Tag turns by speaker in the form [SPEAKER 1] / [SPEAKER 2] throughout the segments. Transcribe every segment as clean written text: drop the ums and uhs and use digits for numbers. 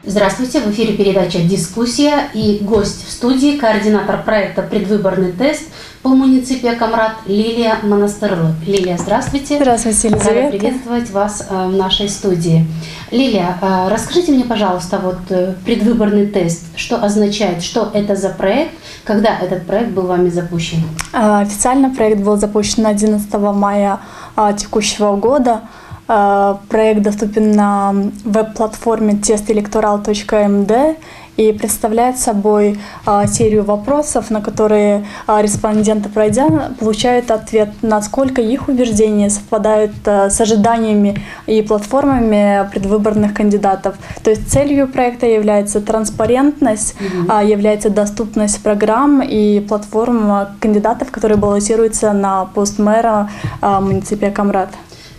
[SPEAKER 1] Здравствуйте, в эфире передача «Дискуссия» и гость в студии, координатор проекта «Предвыборный тест» по муниципе Камрат Лилия Монастырлы. Лилия, здравствуйте.
[SPEAKER 2] Здравствуйте, Елизавета.
[SPEAKER 1] Рада приветствовать вас в нашей студии. Лилия, расскажите мне, пожалуйста, предвыборный тест, что означает, что это за проект, когда этот проект был вами запущен?
[SPEAKER 2] Официально проект был запущен 11 мая текущего года. Проект доступен на веб-платформе testelectoral.md и представляет собой серию вопросов, на которые респонденты, пройдя, получают ответ, насколько их убеждения совпадают с ожиданиями и платформами предвыборных кандидатов. То есть целью проекта является транспарентность, является доступность программ и платформ кандидатов, которые баллотируются на пост мэра муниципия Камрат.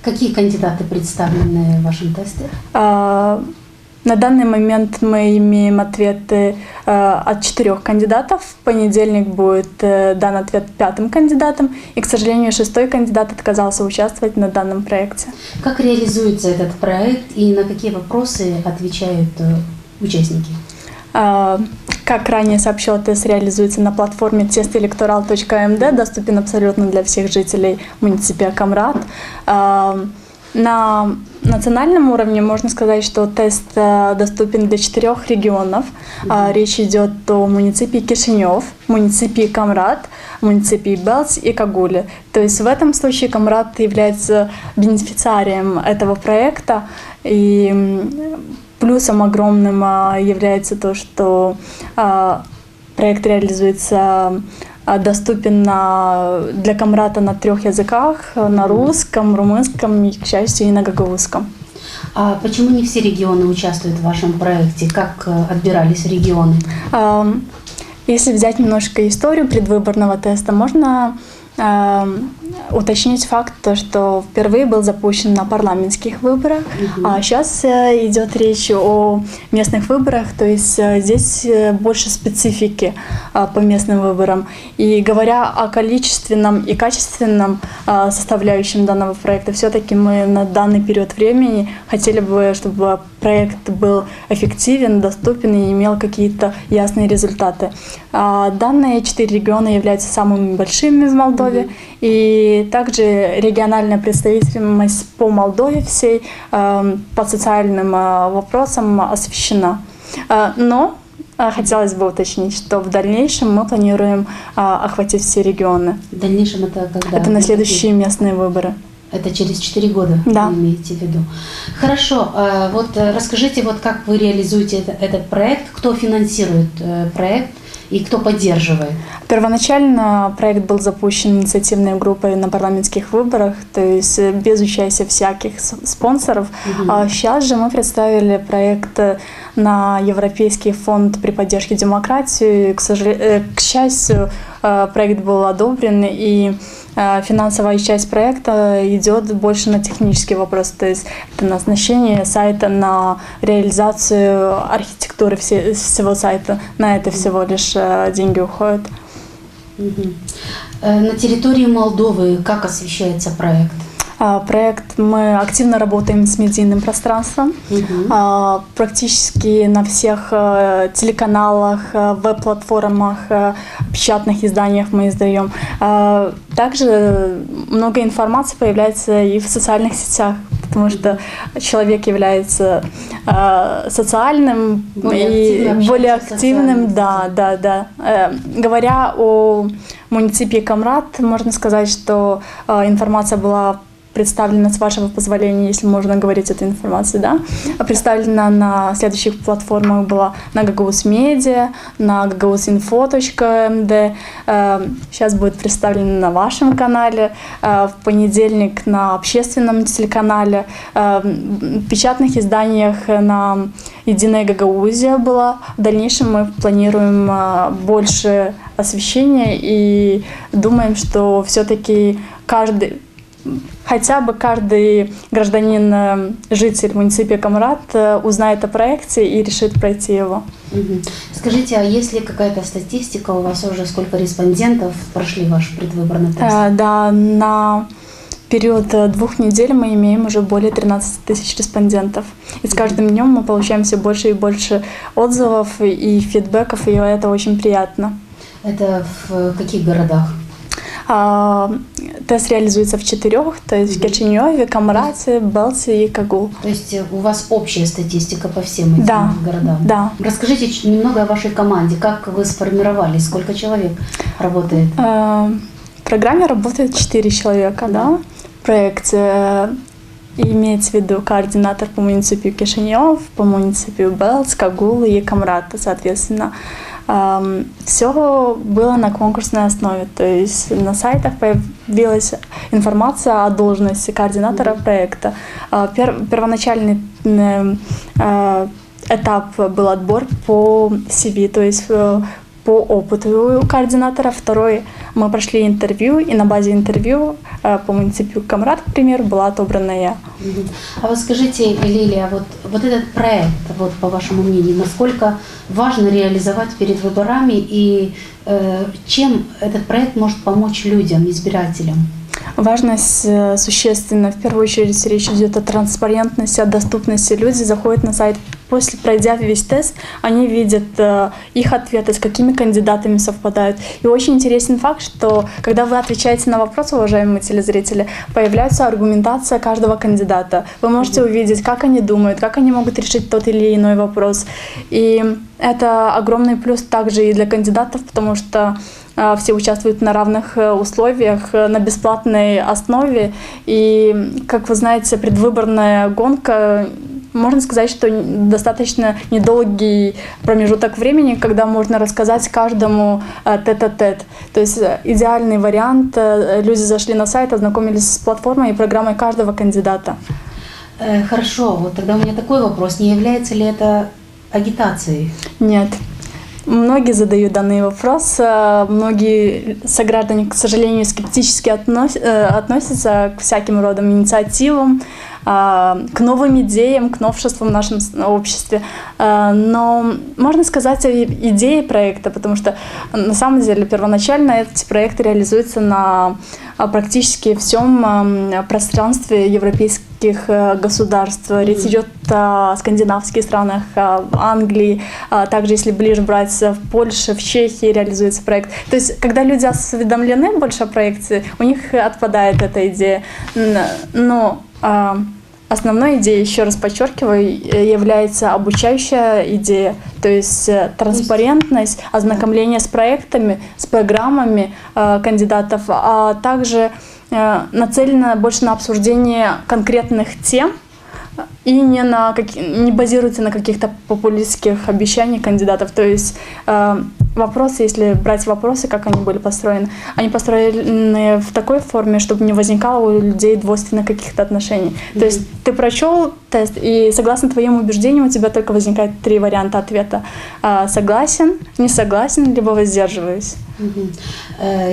[SPEAKER 1] Какие кандидаты представлены в вашем тесте?
[SPEAKER 2] На данный момент мы имеем ответы от 4 кандидатов. В понедельник будет дан ответ 5 кандидатам. И, к сожалению, 6-й кандидат отказался участвовать на данном проекте.
[SPEAKER 1] Как реализуется этот проект и на какие вопросы отвечают участники?
[SPEAKER 2] Как ранее сообщила, тест реализуется на платформе testelectoral.md, доступен абсолютно для всех жителей муниципия Камрат. На национальном уровне можно сказать, что тест доступен для 4 регионов. Речь идет о муниципии Кишинев, муниципии Камрат, муниципии Белз и Кагуле. То есть в этом случае Камрат является бенефициарием этого проекта. И плюсом огромным является то, что проект реализуется, доступен для Камрата на 3 языках: на русском, румынском и, к счастью, и на гагаузском.
[SPEAKER 1] А почему не все регионы участвуют в вашем проекте? Как отбирались регионы?
[SPEAKER 2] Если взять немножко историю предвыборного теста, можно уточнить факт, что впервые был запущен на парламентских выборах, а сейчас идет речь о местных выборах, то есть здесь больше специфики по местным выборам. И говоря о количественном и качественном составляющем данного проекта, все-таки мы на данный период времени хотели бы, чтобы проект был эффективен, доступен и имел какие-то ясные результаты. Данные 4 региона являются самыми большими в Молдове, и также региональная представительность по Молдове всей по социальным вопросам освещена. Но хотелось бы уточнить, что в дальнейшем мы планируем охватить все регионы.
[SPEAKER 1] В дальнейшем это когда?
[SPEAKER 2] Это на следующие местные выборы.
[SPEAKER 1] Это через 4 года,
[SPEAKER 2] да.
[SPEAKER 1] Вы имеете в виду? Хорошо. Расскажите, как вы реализуете этот проект, кто финансирует проект и кто поддерживает?
[SPEAKER 2] Первоначально проект был запущен инициативной группой на парламентских выборах, то есть без участия всяких спонсоров. Сейчас же мы представили проект на Европейский фонд при поддержке демократии. К счастью, проект был одобрен, и финансовая часть проекта идет больше на технический вопрос, то есть это на оснащение сайта, на реализацию архитектуры всего сайта. На это всего лишь деньги уходят.
[SPEAKER 1] На территории Молдовы как освещается проект?
[SPEAKER 2] Проект, мы активно работаем с медийным пространством. Практически на всех телеканалах, веб-платформах, печатных изданиях мы издаем. Также много информации появляется и в социальных сетях, потому что человек является социальным более активным. Да. Говоря о муниципии Камрат, можно сказать, что информация была представлена, с вашего позволения, если можно говорить эту информацию, да, представлена на следующих платформах, была на Гагаuz Media, на gagauzinfo.md, сейчас будет представлена на вашем канале, в понедельник на общественном телеканале, в печатных изданиях на Единой Гагаузия была. В дальнейшем мы планируем больше освещения и думаем, что все-таки хотя бы каждый гражданин, житель муниципия Камрат узнает о проекте и решит пройти его.
[SPEAKER 1] Скажите, а есть ли какая-то статистика у вас уже, сколько респондентов прошли ваш предвыборный тест?
[SPEAKER 2] Да, на период 2 недель мы имеем уже более 13 тысяч респондентов. И с каждым днем мы получаем все больше и больше отзывов и фидбэков, и это очень приятно.
[SPEAKER 1] Это в каких городах?
[SPEAKER 2] Тест реализуется в 4, то есть в Кишиневе, Камраце, Белсе и Кагул.
[SPEAKER 1] То есть у вас общая статистика по всем этим городам?
[SPEAKER 2] Да.
[SPEAKER 1] Расскажите немного о вашей команде. Как вы сформировались? Сколько человек работает?
[SPEAKER 2] В программе работает 4 человека, да. В проекте имеется в виду координатор по муниципию Кишинев, по муниципию Белс, Кагул и Камрат, соответственно. Все было на конкурсной основе, то есть на сайтах появилась информация о должности координатора проекта. Первоначальный этап был отбор по CV, то есть по опыту координатора. Второй мы прошли интервью, и на базе интервью по муниципию Камрат, к примеру, была отобрана я.
[SPEAKER 1] А вот скажите, Лилия, вот этот проект, вот по вашему мнению, насколько важно реализовать перед выборами и чем этот проект может помочь людям, избирателям?
[SPEAKER 2] Важность существенна. В первую очередь речь идет о транспарентности, о доступности. Люди заходят на сайт, пройдя весь тест, они видят их ответы, с какими кандидатами совпадают. И очень интересен факт, что когда вы отвечаете на вопросы, уважаемые телезрители, появляется аргументация каждого кандидата. Вы можете увидеть, как они думают, как они могут решить тот или иной вопрос. И это огромный плюс также и для кандидатов, потому что все участвуют на равных условиях, на бесплатной основе. И, как вы знаете, предвыборная гонка, можно сказать, что достаточно недолгий промежуток времени, когда можно рассказать каждому тет-а-тет. То есть идеальный вариант. Люди зашли на сайт, ознакомились с платформой и программой каждого кандидата.
[SPEAKER 1] Хорошо, вот тогда у меня такой вопрос. Не является ли это агитацией?
[SPEAKER 2] Нет. Многие задают данный вопрос, многие сограждане, к сожалению, скептически относятся к всяким родам инициативам, к новым идеям, к новшествам в нашем обществе. Но можно сказать о идее проекта, потому что на самом деле первоначально эти проекты реализуются на практически всем пространстве европейских государств. Речь идет о скандинавских странах, Англии, также если ближе брать в Польше, в Чехии реализуется проект. То есть, когда люди осведомлены больше о проекте, у них отпадает эта идея. Но основной идеей, еще раз подчеркиваю, является обучающая идея, то есть транспарентность, ознакомление с проектами, с программами кандидатов, а также нацелена больше на обсуждение конкретных тем и не базируется на каких-то популистских обещаниях кандидатов. То есть вопросы, если брать вопросы, как они были построены, они построены в такой форме, чтобы не возникало у людей двойственных каких-то отношений. То есть ты прочел тест, и согласно твоим убеждениям у тебя только возникает 3 варианта ответа. Согласен, не согласен, либо воздерживаюсь.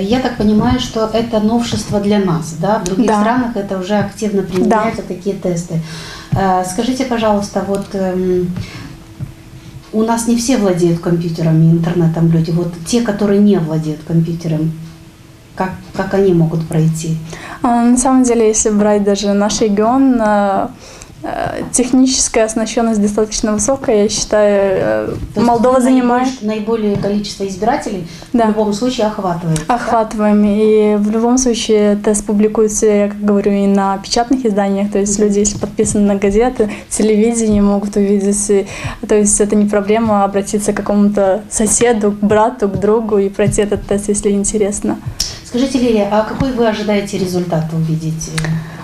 [SPEAKER 1] Я так понимаю, что это новшество для нас, да? В других странах это уже активно применяются такие тесты. Скажите, пожалуйста, вот у нас не все владеют компьютерами, интернетом люди. Вот те, которые не владеют компьютером, как они могут пройти?
[SPEAKER 2] На самом деле, если брать даже наш регион, техническая оснащенность достаточно высокая, я считаю. Молдова занимает...
[SPEAKER 1] Наиболее количество избирателей в любом случае охватывает.
[SPEAKER 2] Охватываем. Да? И в любом случае тест публикуется, я как говорю, и на печатных изданиях. То есть люди, если подписаны на газеты, телевидение, могут увидеть. То есть это не проблема обратиться к какому-то соседу, к брату, к другу и пройти этот тест, если интересно. скажите, Лилия, а какой вы ожидаете результат увидеть?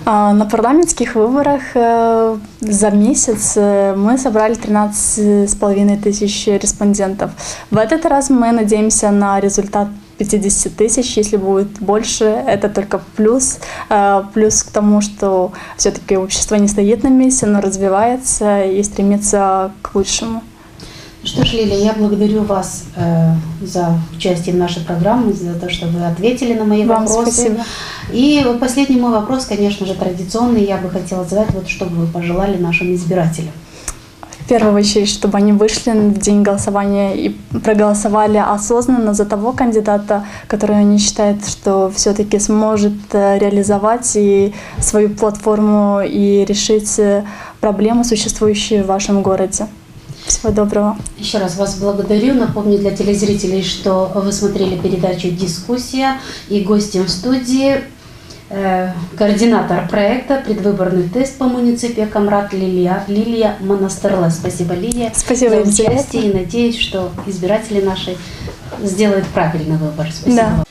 [SPEAKER 2] На парламентских выборах за месяц мы собрали 13,5 тысяч респондентов. В этот раз мы надеемся на результат 50 тысяч. Если будет больше, это только плюс. Плюс к тому, что все-таки общество не стоит на месте, оно развивается и стремится к лучшему.
[SPEAKER 1] Что ж, Лилия, я благодарю вас за участие в нашей программе, за то, что вы ответили на мои вопросы.
[SPEAKER 2] Спасибо.
[SPEAKER 1] И последний мой вопрос, конечно же, традиционный. Я бы хотела задать, вот что бы вы пожелали нашим избирателям.
[SPEAKER 2] В первую очередь, чтобы они вышли в день голосования и проголосовали осознанно за того кандидата, который они считают, что все-таки сможет реализовать и свою платформу и решить проблемы, существующие в вашем городе. Всего доброго.
[SPEAKER 1] Еще раз вас благодарю. Напомню для телезрителей, что вы смотрели передачу «Дискуссия» и гостем в студии координатор проекта «Предвыборный тест по муниципе Камрат» Лилия Монастырлы. Спасибо, Лилия,
[SPEAKER 2] Спасибо
[SPEAKER 1] за участие, и надеюсь, что избиратели наши сделают правильный выбор. Спасибо вам.